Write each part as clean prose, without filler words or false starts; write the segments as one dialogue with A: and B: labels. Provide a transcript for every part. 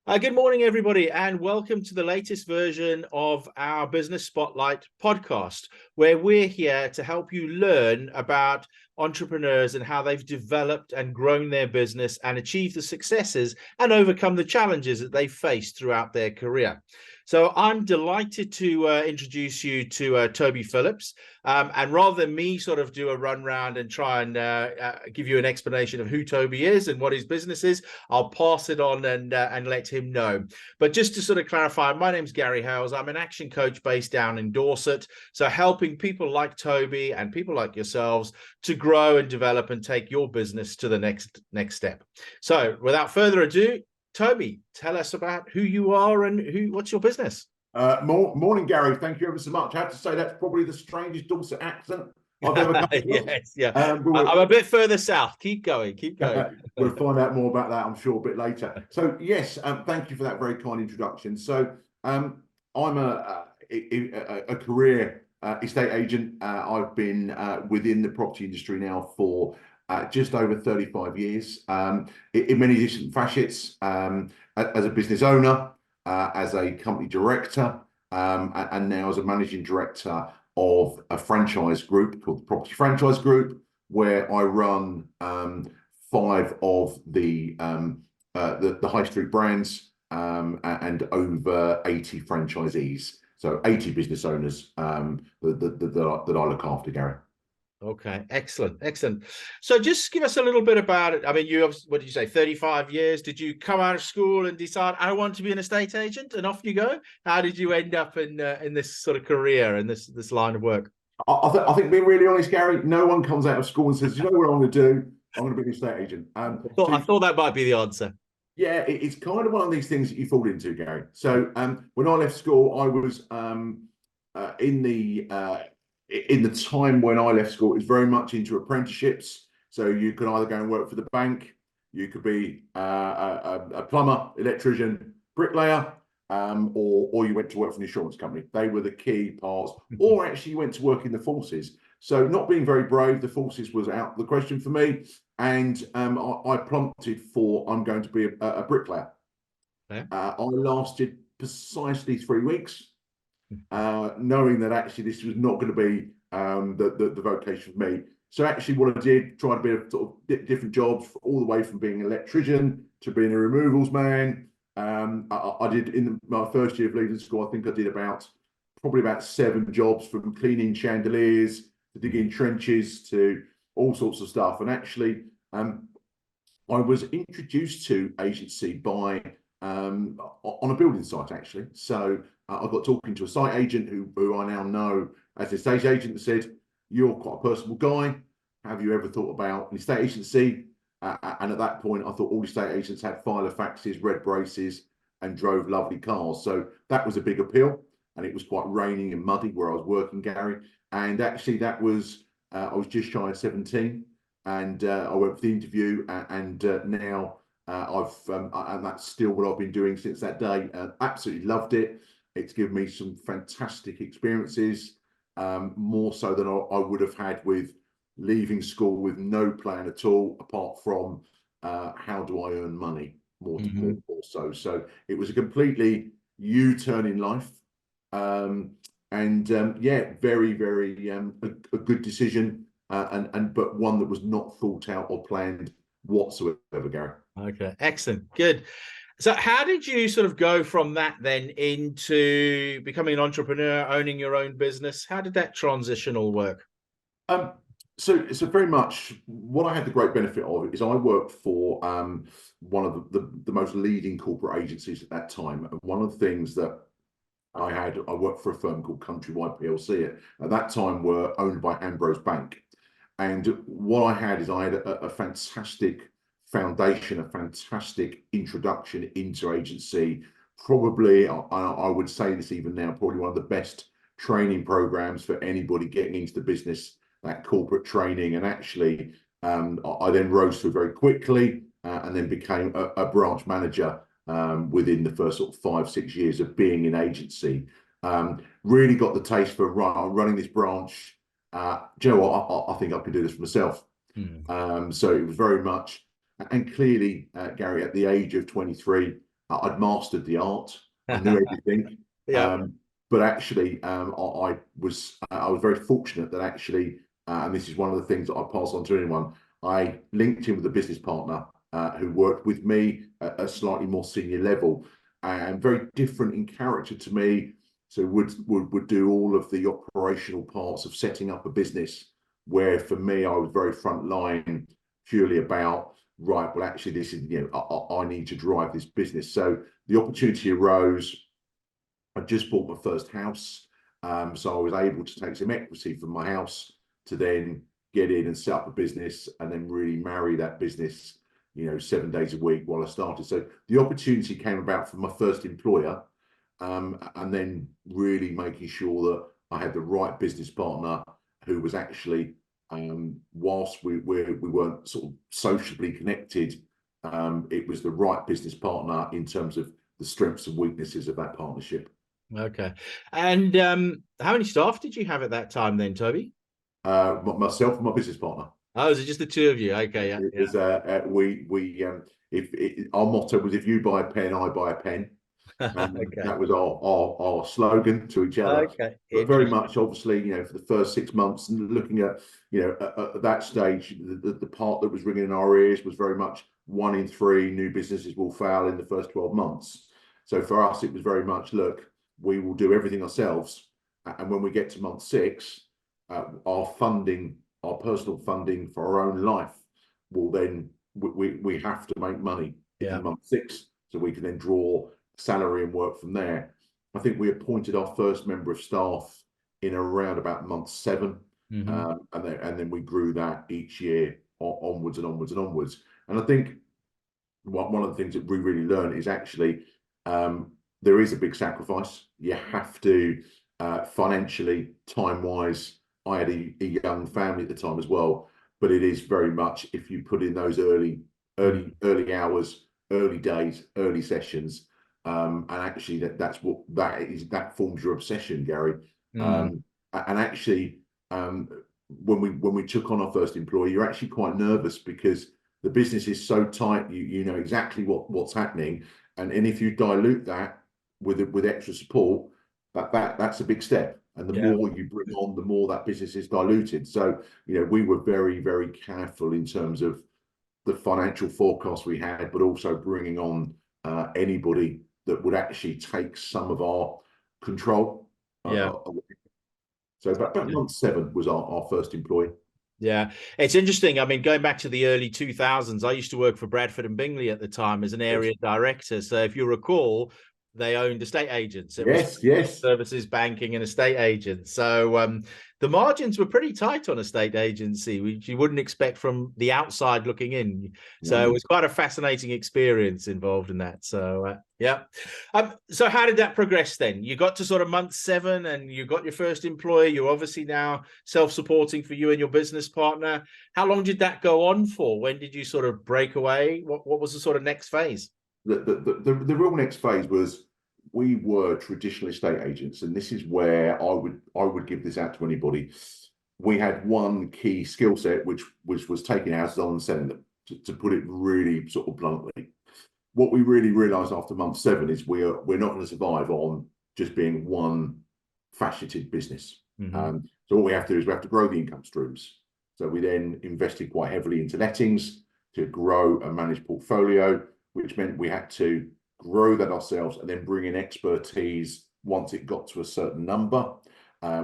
A: Good morning, everybody, and welcome to the latest version of our Business Spotlight podcast, where we're here to help you learn about entrepreneurs and how they've developed and grown their business and achieved the successes and overcome the challenges that they faced throughout their career. So I'm delighted to introduce you to Toby Phillips. And rather than me sort of do a run round and try and give you an explanation of who Toby is and what his business is, I'll pass it on and let him know. But just to sort of clarify, my name's Gary Hales. I'm an action coach based down in Dorset. So helping people like Toby and people like yourselves to grow and develop and take your business to the next step. So without further ado, Toby, tell us about who you are and what's your business.
B: Morning, Gary. Thank you ever so much. I have to say that's probably the strangest Dorset accent I've ever come across.
A: Yes, yeah. I'm a bit further south. Keep going.
B: We'll find out more about that, I'm sure, a bit later. So yes, thank you for that very kind introduction. So I'm a career estate agent. I've been within the property industry now for just over 35 years, in many different facets, as a business owner, as a company director, and now as a managing director of a franchise group called the Property Franchise Group, where I run 5 of the high street brands, and over 80 franchisees. So 80 business owners that I look after, Gary.
A: Okay, excellent. So just give us a little bit about it. I mean, what did you say, 35 years? Did you come out of school and decide, I want to be an estate agent, and off you go? How did you end up in this sort of career and this line of work?
B: I think being really honest, Gary, no one comes out of school and says, you know what I'm going to do? I'm going to be an estate agent.
A: I thought that might be the answer.
B: Yeah, it's kind of one of these things that you fall into, Gary. So when I left school, I was in the time when I left school, it was very much into apprenticeships. So you could either go and work for the bank, you could be a plumber, electrician, bricklayer, or you went to work for an insurance company. They were the key parts. Or actually you went to work in the forces. So not being very brave, the forces was out of the question for me. And I plumped for, I'm going to be a bricklayer. Okay. I lasted precisely 3 weeks. Knowing that actually this was not going to be the vocation for me. So actually what I did, tried a bit of sort of different jobs, all the way from being an electrician to being a removals man. I did, in my first year of leaving school, I think I did probably about 7 jobs, from cleaning chandeliers to digging trenches to all sorts of stuff. And actually I was introduced to agency by on a building site, actually. So I got talking to a site agent who I now know as an estate agent, and said, you're quite a personable guy. Have you ever thought about an estate agency? And at that point, I thought all estate agents had Filofaxes, red braces, and drove lovely cars. So that was a big appeal. And it was quite raining and muddy where I was working, Gary. And actually that was, I was just shy of 17. And I went for the interview, and now and that's still what I've been doing since that day. Absolutely loved it. It's given me some fantastic experiences, more so than I would have had with leaving school with no plan at all, apart from how do I earn money, more so. So it was a completely U-turn in life, yeah, very, very a good decision, but one that was not thought out or planned whatsoever, Gary.
A: Okay, excellent, good. So how did you sort of go from that then into becoming an entrepreneur, owning your own business? How did that transition all work?
B: So very much what I had the great benefit of is I worked for one of the most leading corporate agencies at that time. And one of the things that I worked for a firm called Countrywide PLC at that time, were owned by Ambrose Bank. And what I had a fantastic foundation, a fantastic introduction into agency. Probably, I would say this even now, probably one of the best training programs for anybody getting into the business, that corporate training. And actually, I then rose through very quickly, and then became a branch manager within the first sort of 5-6 years of being in agency. Really got the taste for running this branch. Do you know what? I think I could do this for myself. So it was very much, and clearly, Gary, at the age of 23, I'd mastered the art. I knew everything.
A: Yeah.
B: Um, but actually, I was very fortunate that actually, and this is one of the things that I pass on to anyone. I linked in with a business partner who worked with me at a slightly more senior level and very different in character to me. So would do all of the operational parts of setting up a business. Where for me, I was very front line, purely about right. Well, actually, this is I need to drive this business. So the opportunity arose. I just bought my first house, so I was able to take some equity from my house to then get in and set up a business, and then really marry that business, 7 days a week while I started. So the opportunity came about from my first employer, and then really making sure that I had the right business partner who was actually, whilst we weren't sort of sociably connected, it was the right business partner in terms of the strengths and weaknesses of that partnership.
A: Okay. And how many staff did you have at that time then, Toby?
B: Myself and my business partner.
A: Oh, is it just the two of you? Okay, yeah.
B: It was our motto was, if you buy a pen, I buy a pen.
A: Okay.
B: That was our slogan to each other.
A: Okay.
B: But very
A: Interesting.
B: much, obviously, for the first 6 months, and looking at, at that stage, the part that was ringing in our ears was very much 1 in 3 new businesses will fail in the first 12 months. So for us, it was very much, look, we will do everything ourselves. And when we get to month 6, our funding, our personal funding for our own life will then, we have to make money
A: Yeah.
B: in month 6, so we can then draw salary and work from there. I think we appointed our first member of staff in around about month 7,
A: Mm-hmm.
B: and then we grew that each year onwards and onwards and onwards. And I think one of the things that we really learned is actually, there is a big sacrifice. You have to, financially, time wise. I had a young family at the time as well, but it is very much, if you put in those early hours, early days, early sessions, and actually that forms your obsession, Gary.
A: Mm.
B: And actually, when we took on our first employee, you're actually quite nervous because the business is so tight. You know exactly what's happening, and if you dilute that with extra support, that's a big step. And the
A: Yeah.
B: more you bring on, the more that business is diluted. So we were very, very careful in terms of the financial forecast we had, but also bringing on anybody that would actually take some of our control.
A: Yeah.
B: So about month 7 was our first employee.
A: Yeah, it's interesting. I mean, going back to the early 2000s, I used to work for Bradford and Bingley at the time as an
B: Yes,
A: area director. So if you recall, they owned estate agents. It was
B: yes.
A: services, banking, and estate agents. So the margins were pretty tight on estate agency, which you wouldn't expect from the outside looking in. So it
B: No.
A: was quite a fascinating experience involved in that. So yeah. So how did that progress then? You got to sort of month 7 and you got your first employee. You're obviously now self-supporting for you and your business partner. How long did that go on for? When did you sort of break away? What was the sort of next phase?
B: The real next phase was, we were traditional estate agents, and this is where I would give this out to anybody. We had one key skill set, which was taking houses on and selling them. To put it really sort of bluntly, what we really realised after month 7 is we're not going to survive on just being one faceted business.
A: Mm-hmm.
B: So what we have to do is we have to grow the income streams. So we then invested quite heavily into lettings to grow a managed portfolio, which meant we had to grow that ourselves and then bring in expertise once it got to a certain number.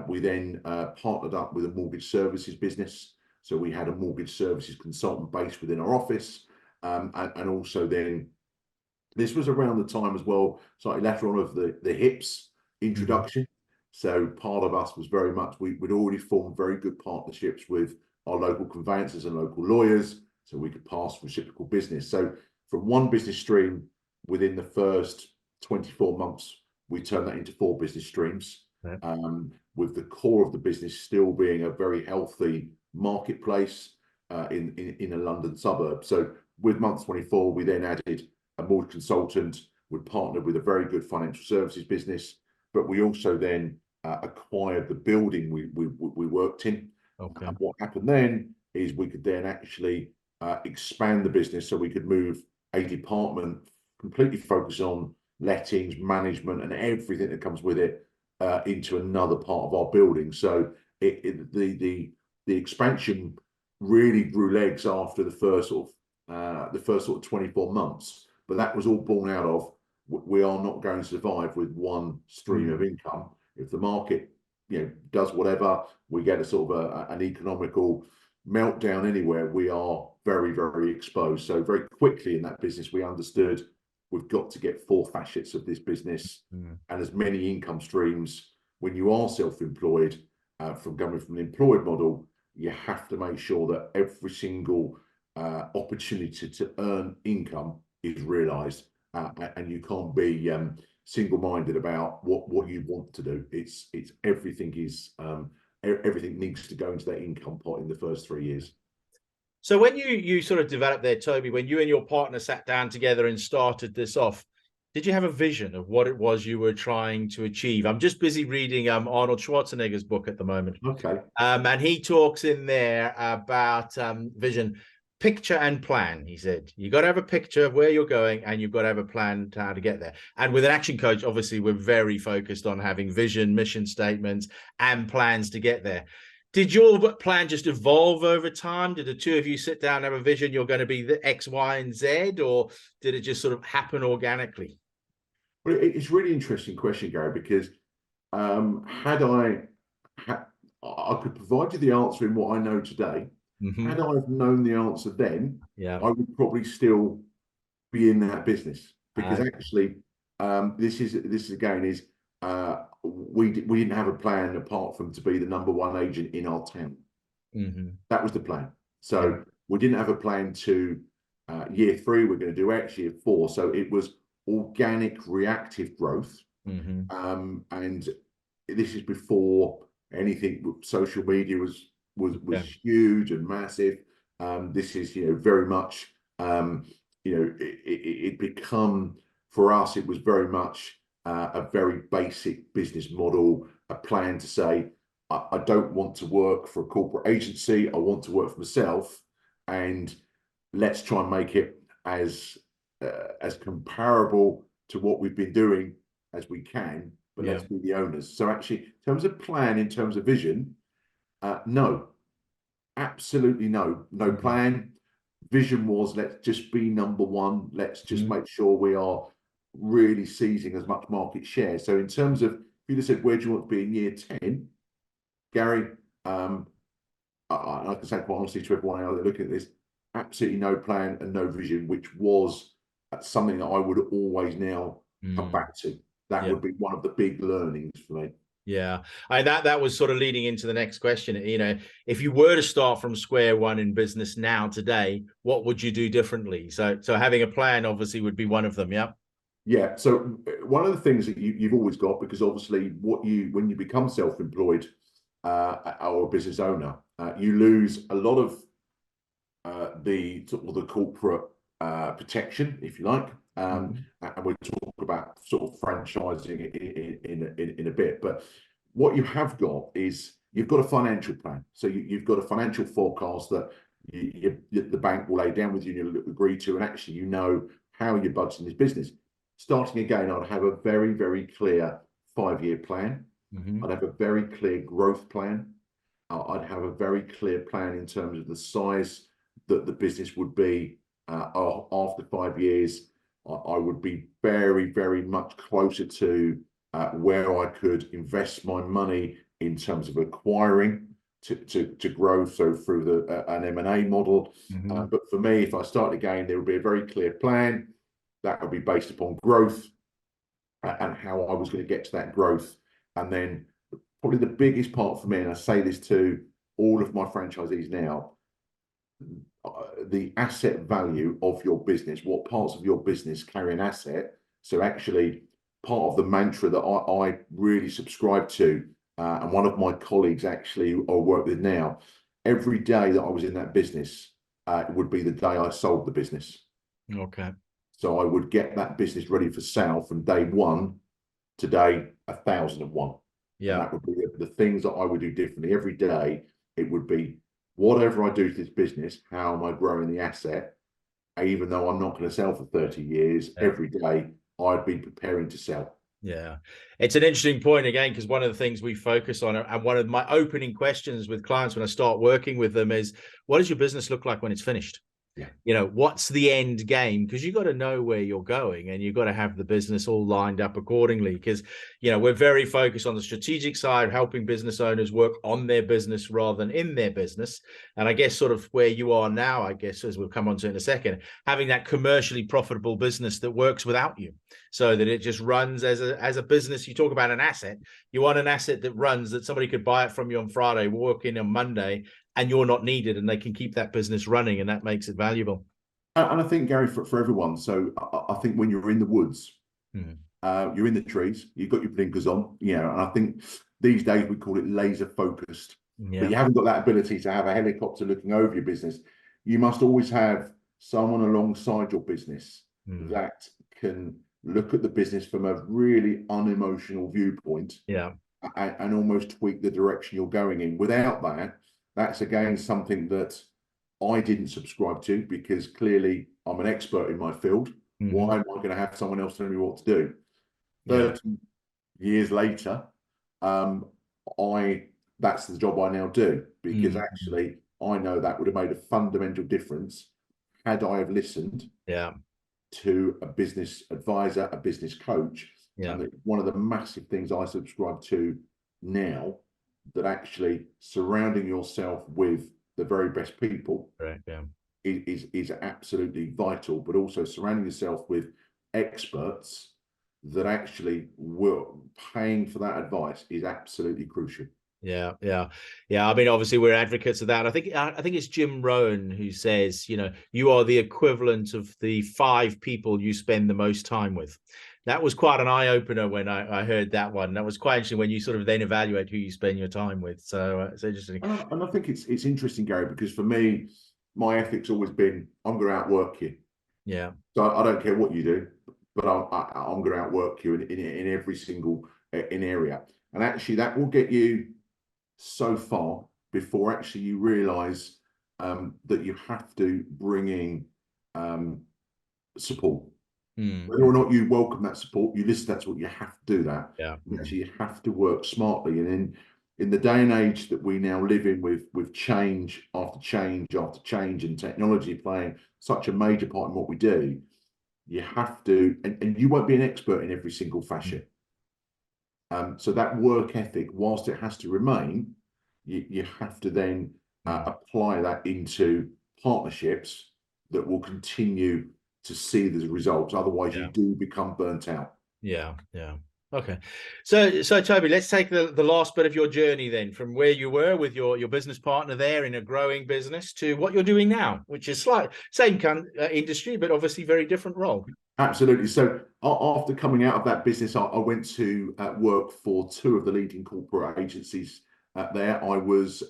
B: We then partnered up with a mortgage services business. So we had a mortgage services consultant based within our office. And also then, this was around the time as well, slightly later on, of the HIPS introduction. So part of us was very much, we'd already formed very good partnerships with our local conveyancers and local lawyers, so we could pass reciprocal business. So from one business stream, within the first 24 months, we turned that into 4 business streams, with the core of the business still being a very healthy marketplace in a London suburb. So with month 24, we then added a mortgage consultant. We partnered with a very good financial services business, but we also then acquired the building we worked in.
A: Okay.
B: And what happened then is we could then actually expand the business, so we could move a department completely focus on lettings, management, and everything that comes with it into another part of our building. So the expansion really grew legs after the first sort of 24 months. But that was all born out of, we are not going to survive with one stream of income. If the market, does whatever, we get a sort of an economical meltdown anywhere, we are very, very exposed. So very quickly in that business, we understood we've got to get four facets of this business and as many income streams. When you are self-employed, from coming from an employed model, you have to make sure that every single opportunity to earn income is realised, and you can't be single-minded about what you want to do. It's everything is everything needs to go into that income pot in the first 3 years.
A: So when you sort of developed there, Toby, when you and your partner sat down together and started this off, did you have a vision of what it was you were trying to achieve? I'm just busy reading Arnold Schwarzenegger's book at the moment.
B: Okay.
A: And he talks in there about vision, picture and plan. He said, you got to have a picture of where you're going and you've got to have a plan to how to get there. And with an action coach, obviously, we're very focused on having vision, mission statements, and plans to get there. Did your plan just evolve over time? Did the two of you sit down and have a vision, you're going to be the X, Y, and Z, or did it just sort of happen organically?
B: Well, it's a really interesting question, Gary, because I could provide you the answer in what I know today. Had I have known the answer then, I would probably still be in that business, because actually, this is again is we didn't have a plan apart from to be the #1 agent in our town. That was the plan. So we didn't have a plan to year 3 we're going to do X, year 4. So it was organic, reactive growth, and this is before anything. Social media was huge and massive. This is very much it become, for us, it was very much a very basic business model, a plan to say, I don't want to work for a corporate agency, I want to work for myself, and let's try and make it as comparable to what we've been doing as we can, but let's be the owners. So actually, in terms of plan, in terms of vision, no, absolutely no plan. Vision was, let's just be #1. Let's just make sure we are really seizing as much market share. So in terms of, if you just said, where do you want to be in year 10, Gary, I can say quite honestly to everyone out there looking at this, absolutely no plan and no vision, which was something that I would always now come back to. That would be one of the big learnings for me.
A: Yeah, that was sort of leading into the next question. If you were to start from square one in business now today, what would you do differently? So having a plan obviously would be one of them. Yeah.
B: Yeah. So one of the things that you've always got, because obviously when you become self-employed or a business owner, you lose a lot of the corporate protection, if you like. And we'll talk about sort of franchising in a bit. But what you have got is you've got a financial plan. So you've got a financial forecast that the bank will lay down with you and you'll agree to, and actually how you're budgeting this business. Starting again, I'd have a very, very clear 5-year plan. I'd have a very clear growth plan. I'd have a very clear plan in terms of the size that the business would be after 5 years. I would be very, very much closer to where I could invest my money in terms of acquiring to grow, so through an M&A model. But for me, if I start again, there would be a very clear plan that would be based upon growth and how I was going to get to that growth. And then probably the biggest part for me, and I say this to all of my franchisees now, the asset value of your business, what parts of your business carry an asset. So actually, part of the mantra that I really subscribe to, and one of my colleagues actually I work with now, every day that I was in that business, it would be the day I sold the business.
A: Okay.
B: So I would get that business ready for sale from day 1 to day 1,001. Yeah. And that would be the things that I would do differently every day. It would be, whatever I do to this business, how am I growing the asset? even though I'm not going to sell for 30 years,
A: Yeah.
B: every day I'd be preparing to sell.
A: Yeah, it's an interesting point again, because one of the things we focus on, and one of my opening questions with clients when I start working with them, is what does your business look like when it's finished?
B: Yeah.
A: You know, what's the end game? Because you've got to know where you're going, and you've got to have the business all lined up accordingly. Because, you know, we're very focused on the strategic side, helping business owners work on their business rather than in their business. And I guess sort of where you are now, I guess, as we'll come on to in a second, having that commercially profitable business that works without you, so that it just runs as a business. You talk about an asset. You want an asset that runs, that somebody could buy it from you on Friday, walk in on Monday, and you're not needed, and they can keep that business running, and that makes it valuable.
B: And I think, Gary, for everyone, so I think when you're in the woods, you're in the trees, you've got your blinkers on, you know, and I think these days we call it laser focused, but
A: Yeah.
B: you haven't got that ability to have a helicopter looking over your business. You must always have someone alongside your business that can look at the business from a really unemotional viewpoint,
A: Yeah.
B: and almost tweak the direction you're going in. Without that, that's again something that I didn't subscribe to, because clearly I'm an expert in my field. Why am I going to have someone else telling me what to do?
A: Yeah.
B: 30 years later, I that's the job I now do, because actually I know that would have made a fundamental difference had I have listened
A: Yeah.
B: to a business advisor, a business coach.
A: Yeah.
B: And one of the massive things I subscribe to now, that actually surrounding yourself with the very best people,
A: Right. Yeah.
B: is absolutely vital, but also surrounding yourself with experts that actually were paying for that advice is absolutely crucial.
A: Yeah, yeah, yeah. I mean, obviously, we're advocates of that. I think it's Jim Rohn who says, you know, you are the equivalent of the 5 people you spend the most time with. That was quite an eye opener when I heard that one. That was quite interesting, when you sort of then evaluate who you spend your time with. So it's interesting.
B: And I think it's interesting, Gary, because for me, my ethic's always been, I'm going to outwork you.
A: Yeah,
B: So I don't care what you do, but I'm going to outwork you in every single in area. And actually, that will get you so far before actually you realise that you have to bring in support. Whether or not you welcome that support, you listen. That's what you have to do. That
A: yeah,
B: actually you have to work smartly. And in the day and age that we now live in, with change after change after change, and technology playing such a major part in what we do, you have to, and you won't be an expert in every single fashion. So that work ethic, whilst it has to remain, you have to then apply that into partnerships that will continue to see the results. Otherwise, you
A: yeah.
B: do become burnt out.
A: Yeah, yeah. Okay. So Toby, let's take the last bit of your journey then, from where you were with your business partner there in a growing business to what you're doing now, which is same industry, but obviously very different role.
B: Absolutely. So after coming out of that business, I went to work for 2 of the leading corporate agencies there. I was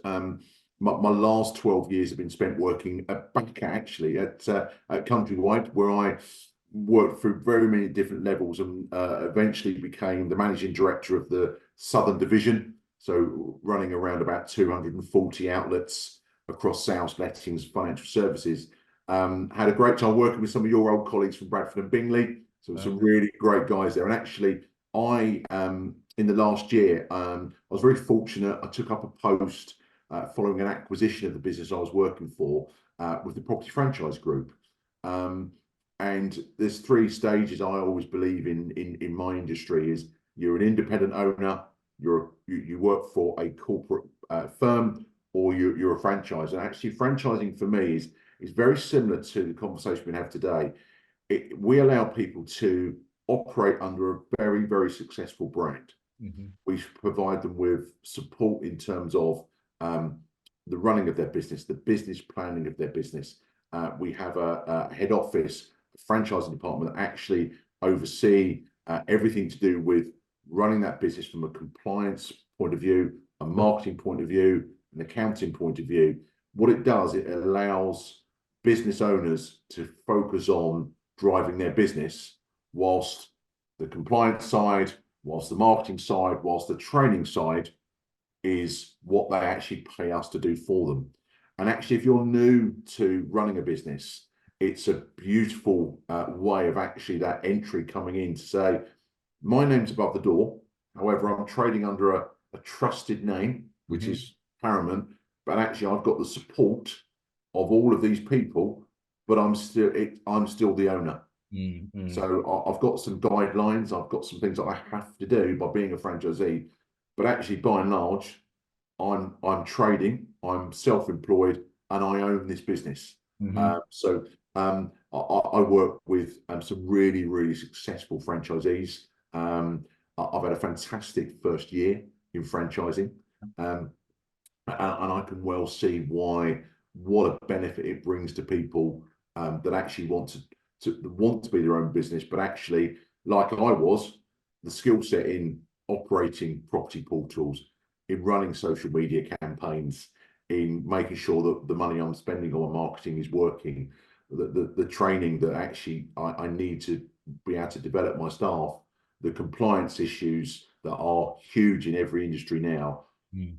B: my last 12 years have been spent working back actually at Countrywide, where I worked through very many different levels, and eventually became the managing director of the Southern Division. So running around about 240 outlets across sales, lettings, financial services. Had a great time working with some of your old colleagues from Bradford and Bingley. So some really great guys there. And actually, I in the last year, I was very fortunate. I took up a post following an acquisition of the business I was working for with the Property Franchise Group. And there's 3 stages I always believe in my industry: is you're an independent owner, you work for a corporate firm, or you're a franchise. And actually, franchising for me is very similar to the conversation we have today. We allow people to operate under a very, very successful brand. We provide them with support in terms of the running of their business, the business planning of their business. We have a head office, a franchising department that actually oversee everything to do with running that business from a compliance point of view, a marketing point of view, an accounting point of view. What it does, it allows business owners to focus on driving their business, whilst the compliance side, whilst the marketing side, whilst the training side is what they actually pay us to do for them. And actually, if you're new to running a business, it's a beautiful way of actually that entry coming in to say, my name's above the door. However, I'm trading under a trusted name, which is paramount. But actually, I've got the support of all of these people, but I'm still the owner. So I've got some guidelines. I've got some things that I have to do by being a franchisee. But actually, by and large, I'm trading. I'm self-employed, and I own this business. I work with some really, really successful franchisees. I've had a fantastic first year in franchising, and I can well see what a benefit it brings to people that actually want to be their own business, but actually, like I was, the skill set in operating property portals, in running social media campaigns, in making sure that the money I'm spending on marketing is working, the training that actually I need to be able to develop my staff, the compliance issues that are huge in every industry now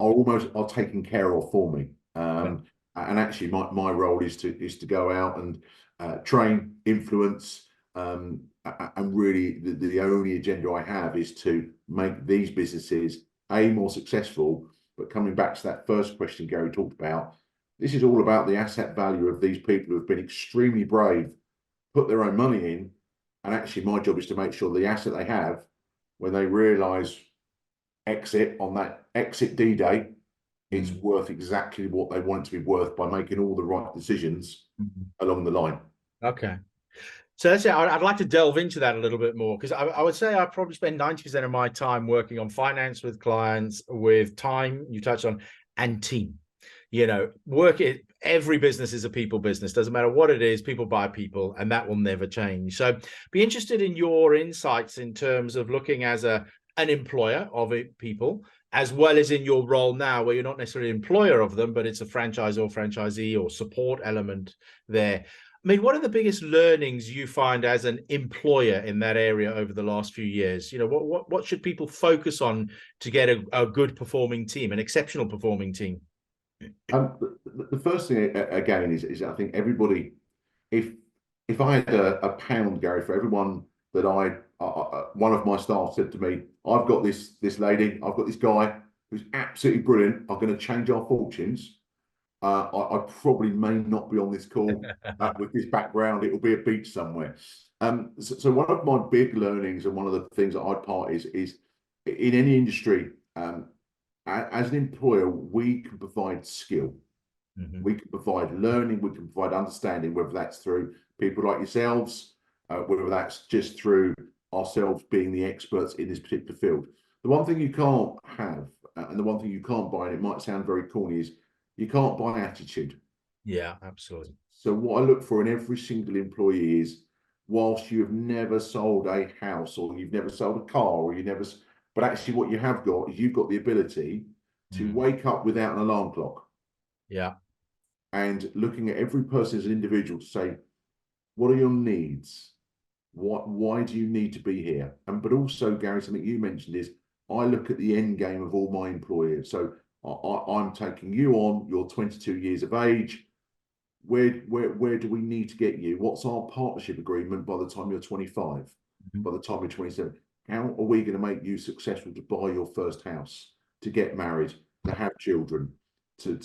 B: are taken care of for me. And actually, my role is to go out and train, influence, and really the only agenda I have is to make these businesses more successful. But coming back to that first question Gary talked about, this is all about the asset value of these people who have been extremely brave, put their own money in, and actually my job is to make sure the asset they have, when they realise exit on that exit D-Day, it's worth exactly what they want it to be worth by making all the right decisions along the line.
A: Okay. So that's it. I'd like to delve into that a little bit more, because I would say I probably spend 90% of my time working on finance with clients, with time you touched on, and team. Every business is a people business. Doesn't matter what it is, people buy people, and that will never change. So be interested in your insights in terms of looking as an employer of people, as well as in your role now, where you're not necessarily an employer of them, but it's a franchise or franchisee or support element there. I mean, what are the biggest learnings you find as an employer in that area over the last few years? What should people focus on to get a good performing team, an exceptional performing team?
B: The first thing again is I think everybody, if I had a pound, Gary, for everyone that one of my staff said to me, I've got this lady, I've got this guy who's absolutely brilliant, I'm going to change our fortunes. I probably may not be on this call with this background. It will be a beach somewhere. So one of my big learnings and one of the things that I part is in any industry, as an employer, we can provide skill. We can provide learning, we can provide understanding, whether that's through people like yourselves, whether that's just through ourselves being the experts in this particular field. The one thing you can't have, and the one thing you can't buy, and it might sound very corny, is you can't buy attitude.
A: Yeah, absolutely.
B: So what I look for in every single employee is, whilst you have never sold a house or you've never sold a car or but actually what you have got is you've got the ability to wake up without an alarm clock.
A: Yeah.
B: And looking at every person as an individual to say, what are your needs? Why do you need to be here? But also, Gary, something you mentioned is I look at the end game of all my employers. So I'm taking you on, you're 22 years of age. Where do we need to get you? What's our partnership agreement by the time you're 25? By the time you're 27? How are we going to make you successful to buy your first house, to get married, to have children, to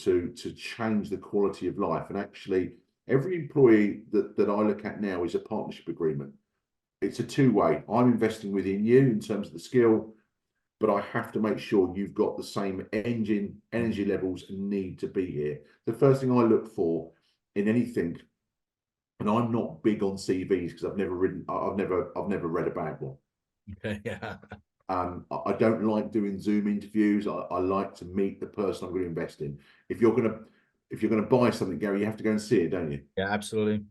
B: change the quality of life? And actually, every employee that I look at now is a partnership agreement. It's a two-way. I'm investing within you in terms of the skill, but I have to make sure you've got the same energy levels and need to be here. The first thing I look for in anything, and I'm not big on CVs because I've never read a bad one.
A: Okay, yeah.
B: I don't like doing Zoom interviews. I like to meet the person I'm going to invest in. If you're going to buy something, Gary, you have to go and see it, don't you?
A: Yeah, absolutely.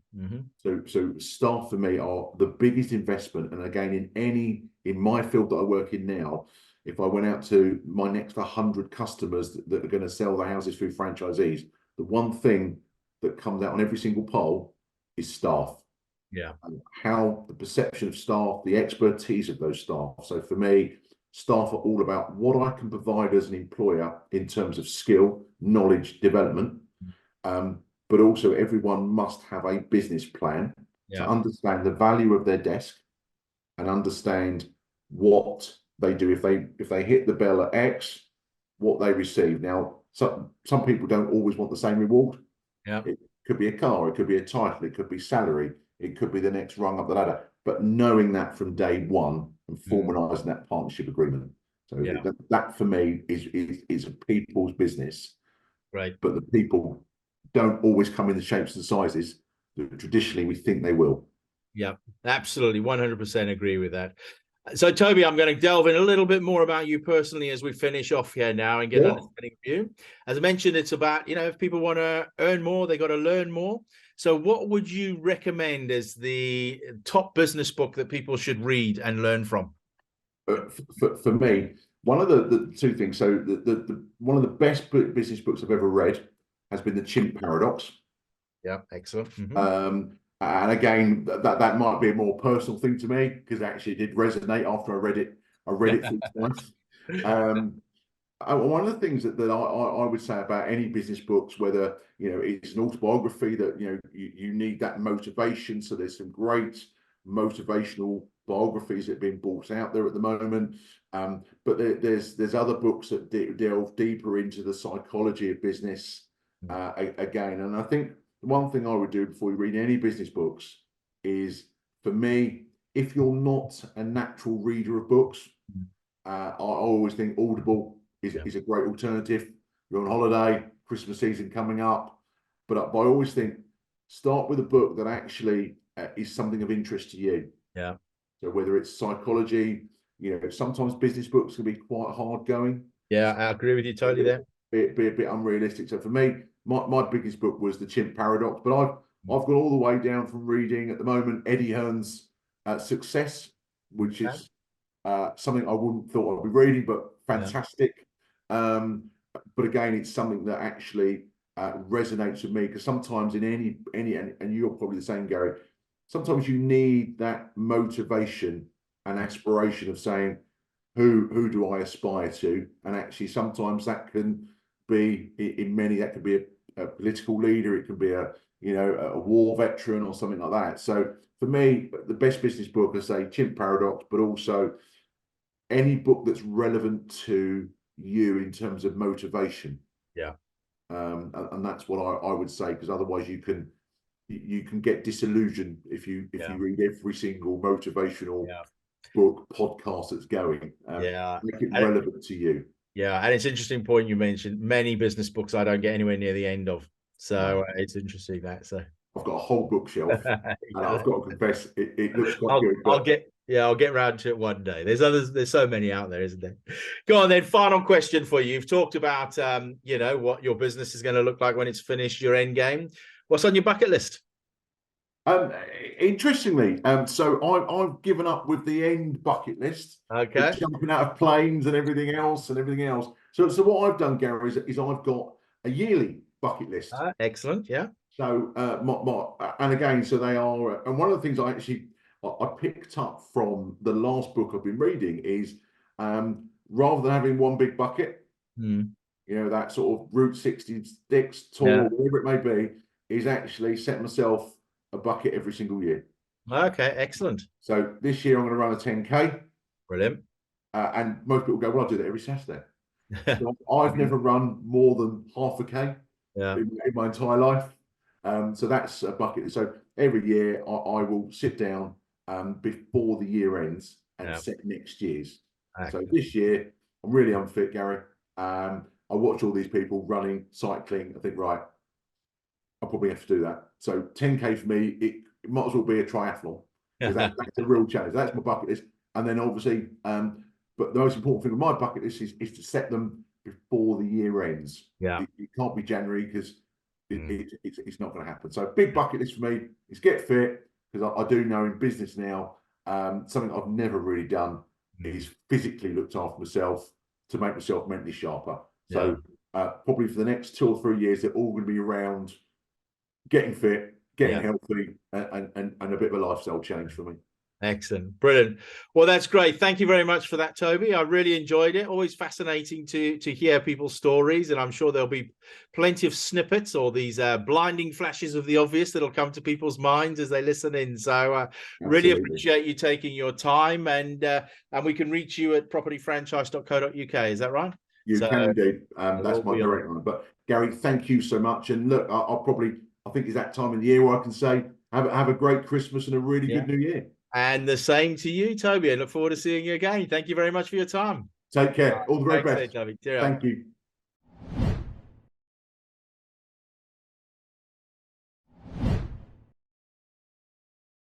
B: So staff for me are the biggest investment. And again, in my field that I work in now, if I went out to my next 100 customers that are going to sell their houses through franchisees, the one thing that comes out on every single poll is staff.
A: Yeah.
B: How the perception of staff, the expertise of those staff. So for me, staff are all about what I can provide as an employer in terms of skill, knowledge, development. but also everyone must have a business plan to
A: Yeah.
B: understand the value of their desk and understand what they do. If they hit the bell at X, what they receive. Now, some people don't always want the same reward.
A: Yeah.
B: It could be a car, it could be a title, it could be salary, it could be the next rung up the ladder. But knowing that from day one and formalising that partnership agreement. So
A: Yeah.
B: that for me is a people's business.
A: Right.
B: But the people don't always come in the shapes and sizes that traditionally we think they will.
A: Yeah, absolutely. 100% agree with that. So, Toby, I'm going to delve in a little bit more about you personally as we finish off here now and get an understanding of you. As I mentioned, it's about, if people want to earn more, they got to learn more. So what would you recommend as the top business book that people should read and learn from?
B: For me, one of the two things. So one of the best business books I've ever read has been The Chimp Paradox.
A: Yeah, excellent.
B: And again, that might be a more personal thing to me because actually it did resonate after I read it. I read it through twice. One of the things that I would say about any business books, whether it's an autobiography, that you need that motivation. So there's some great motivational biographies that have been brought out there at the moment. But there's other books that delve deeper into the psychology of business again. And I think one thing I would do before you read any business books is, for me, if you're not a natural reader of books, I always think Audible is a great alternative. You're on holiday, Christmas season coming up, but I always think start with a book that actually is something of interest to you.
A: Yeah.
B: So whether it's psychology, sometimes business books can be quite hard going.
A: Yeah, I agree with you totally there.
B: Be a bit unrealistic. So for me, my biggest book was The Chimp Paradox, but I've gone all the way down from reading at the moment Eddie Hearn's Success, which is something I wouldn't thought I'd be reading, but fantastic. But again, it's something that actually resonates with me, because sometimes in any and you're probably the same, Gary, sometimes you need that motivation and aspiration of saying, who do I aspire to? And actually sometimes that can be, that could be a political leader, it could be a war veteran or something like that. So for me, the best business book, I say Chimp Paradox, but also any book that's relevant to you in terms of motivation.
A: Yeah.
B: And that's what I would say, because otherwise you can get disillusioned if you read every single motivational book, podcast that's going. Make it relevant to you.
A: Yeah, and it's an interesting point you mentioned. Many business books I don't get anywhere near the end of, so it's interesting that. So
B: I've got a whole bookshelf, and I've got to confess, it looks quite good.
A: I'll get round to it one day. There's so many out there, isn't there? Go on then. Final question for you. You've talked about what your business is going to look like when it's finished, your end game. What's on your bucket list?
B: Interestingly, so I've given up with the end bucket list.
A: Okay.
B: Jumping out of planes and everything else. So what I've done, Gary, is I've got a yearly bucket list.
A: Excellent. Yeah.
B: So and again, so they are, and one of the things I picked up from the last book I've been reading is, rather than having one big bucket, that sort of Route 66 tour, whatever it may be, is actually set myself a bucket every single year.
A: Okay, excellent.
B: So this year I'm going to run a 10K.
A: Brilliant.
B: And most people go, well, I do that every Saturday. So I've never run more than half a K in my entire life. So that's a bucket. So every year I will sit down before the year ends and set next year's. So this year I'm really unfit, Gary. I watch all these people running, cycling. I think, right, I'll probably have to do that. So 10K for me, it might as well be a triathlon, because that's a real challenge. That's my bucket list. And then obviously, but the most important thing on my bucket list is to set them before the year ends. It can't be January, because it's not going to happen. So big bucket list for me is get fit, because I do know in business now, something I've never really done is physically looked after myself to make myself mentally sharper. So probably for the next 2 or 3 years, they're all going to be around getting fit, getting healthy, and a bit of a lifestyle change for me.
A: Excellent. Brilliant. Well, that's great. Thank you very much for that, Toby. I really enjoyed it. Always fascinating to hear people's stories. And I'm sure there'll be plenty of snippets or these blinding flashes of the obvious that'll come to people's minds as they listen in. So really
B: Absolutely.
A: appreciate you taking your time. And we can reach you at propertyfranchise.co.uk. Is that right?
B: You
A: So
B: can indeed.
A: it'll
B: That's
A: all
B: my
A: be on.
B: direct line. But Gary, thank you so much. And look, I think it's that time of the year where I can say, have a great Christmas and a really
A: Yeah.
B: good New Year.
A: And the same to you, Toby. I look forward to seeing you again. Thank you very much for your time.
B: Take care. All the very
A: Thanks,
B: best.
A: Toby. Cheerio.
B: Thank you.